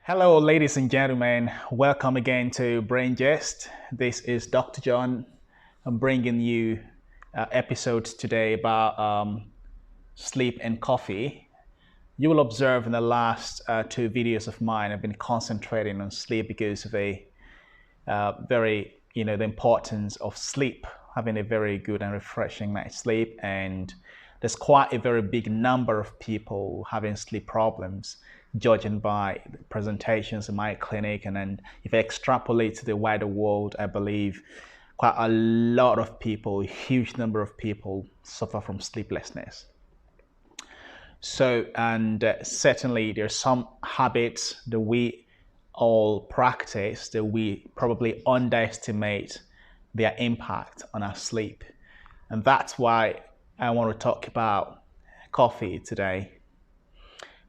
Hello, ladies and gentlemen. Welcome again to Brain Gist. This is Dr. John. I'm bringing you episodes today about sleep and coffee. You will observe in the last two videos of mine, I've been concentrating on sleep because of the importance of sleep, having a very good and refreshing night's sleep. And there's quite a very big number of people having sleep problems, judging by the presentations in my clinic. And then if I extrapolate to the wider world, I believe quite a lot of people, a huge number of people suffer from sleeplessness. So, and certainly there's some habits that we all practice that we probably underestimate their impact on our sleep. And that's why I want to talk about coffee today.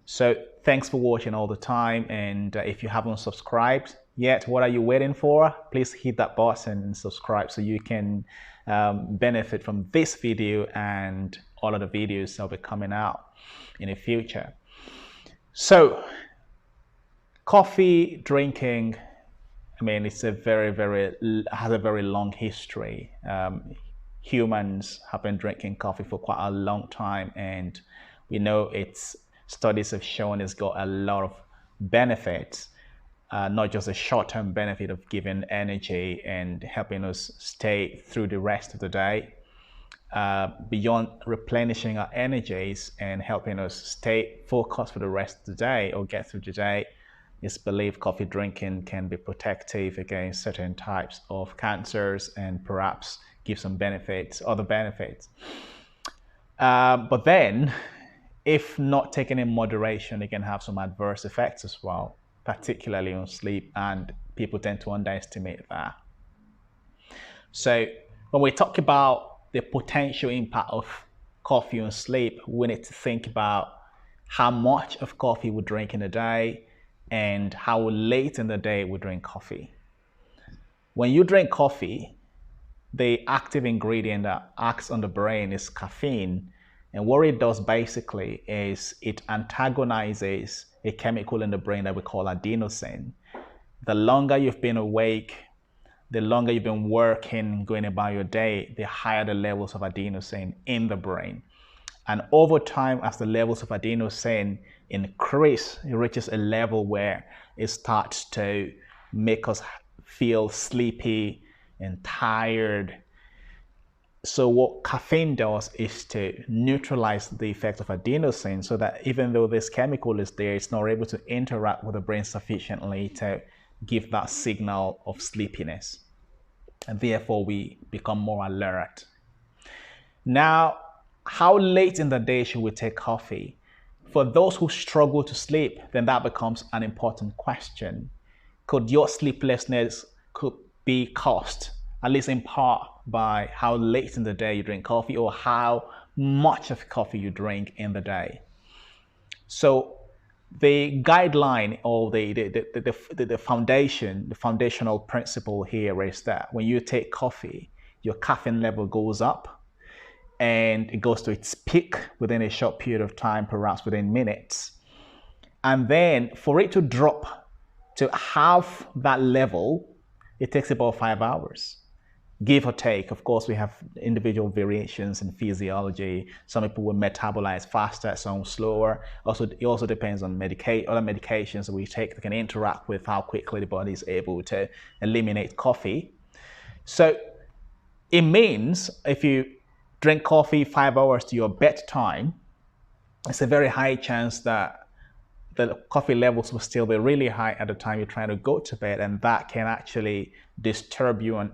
So thanks for watching all the time. And if you haven't subscribed yet, what are you waiting for? Please hit that button and subscribe so you can benefit from this video and all of the videos that will be coming out in the future. So coffee drinking, it's has a very long history. Humans have been drinking coffee for quite a long time, and we know studies have shown it's got a lot of benefits, not just a short-term benefit of giving energy and helping us stay through the rest of the day, beyond replenishing our energies and helping us stay focused for the rest of the day or get through the day. It's believed coffee drinking can be protective against certain types of cancers and perhaps give some benefits, other benefits. But then, if not taken in moderation, it can have some adverse effects as well, particularly on sleep, and people tend to underestimate that. So when we talk about the potential impact of coffee on sleep, we need to think about how much of coffee we drink in a day and how late in the day we drink coffee. When you drink coffee, the active ingredient that acts on the brain is caffeine. And what it does basically is it antagonizes a chemical in the brain that we call adenosine. The longer you've been awake, the longer you've been working, going about your day, the higher the levels of adenosine in the brain. And over time, as the levels of adenosine increase, it reaches a level where it starts to make us feel sleepy and tired. So what caffeine does is to neutralize the effect of adenosine so that even though this chemical is there, it's not able to interact with the brain sufficiently to give that signal of sleepiness. And therefore, we become more alert. Now, how late in the day should we take coffee? For those who struggle to sleep, then that becomes an important question. Could your sleeplessness be caused, at least in part, by how late in the day you drink coffee or how much of coffee you drink in the day? So the guideline or the foundational principle here is that when you take coffee, your caffeine level goes up and it goes to its peak within a short period of time, perhaps within minutes. And then for it to drop to half that level, it takes about 5 hours, give or take. Of course, we have individual variations in physiology. Some people will metabolize faster, some slower. It also depends on other medications that we take that can interact with how quickly the body is able to eliminate coffee. So it means if you drink coffee 5 hours to your bedtime, it's a very high chance that the coffee levels will still be really high at the time you're trying to go to bed, and that can actually disturb you and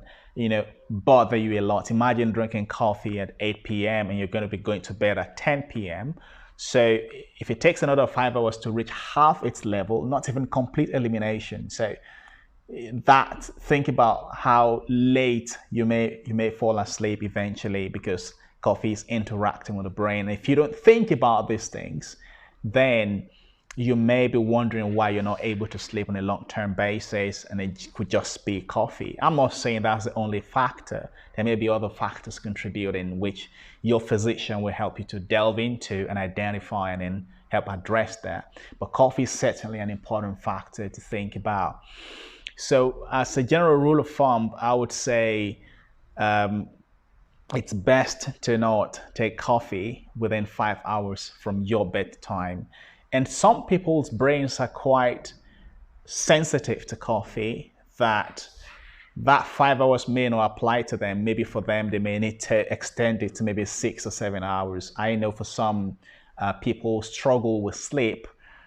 bother you a lot. Imagine drinking coffee at 8 p.m. and you're going to be going to bed at 10 p.m. So if it takes another 5 hours to reach half its level, not even complete elimination. So think about how late you may fall asleep eventually because coffee is interacting with the brain. If you don't think about these things, then you may be wondering why you're not able to sleep on a long-term basis, and it could just be coffee. I'm not saying that's the only factor. There may be other factors contributing, which your physician will help you to delve into and identify and then help address that. But coffee is certainly an important factor to think about. So as a general rule of thumb, I would say it's best to not take coffee within 5 hours from your bedtime. And some people's brains are quite sensitive to coffee that 5 hours may not apply to them. Maybe for them, they may need to extend it to maybe 6 or 7 hours. I know for some people struggle with sleep.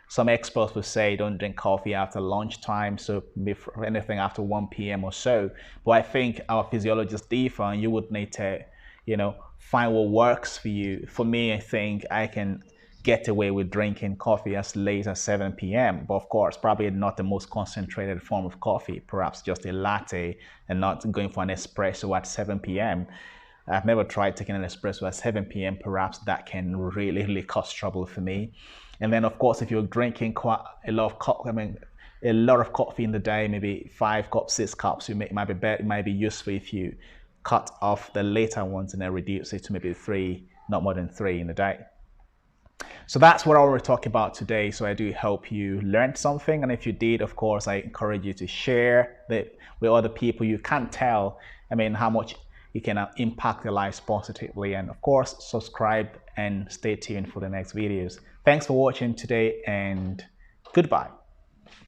Some experts will say don't drink coffee after lunchtime, so before anything after 1 p.m. or so. But I think our physiologists differ, and you would need to, find what works for you. For me, I think I can get away with drinking coffee as late as 7 p.m. But of course, probably not the most concentrated form of coffee, perhaps just a latte and not going for an espresso at 7 p.m. I've never tried taking an espresso at 7 p.m. Perhaps that can really, really cause trouble for me. And then, of course, if you're drinking quite a lot of coffee, a lot of coffee in the day, maybe 5 cups, 6 cups, it might be useful if you cut off the later ones and then reduce it to maybe 3, not more than 3 in a day. So that's what I want to talk about today. So I do hope you learned something. And if you did, of course, I encourage you to share it with other people. You can't tell, how much it can impact their lives positively. And of course, subscribe and stay tuned for the next videos. Thanks for watching today, and goodbye.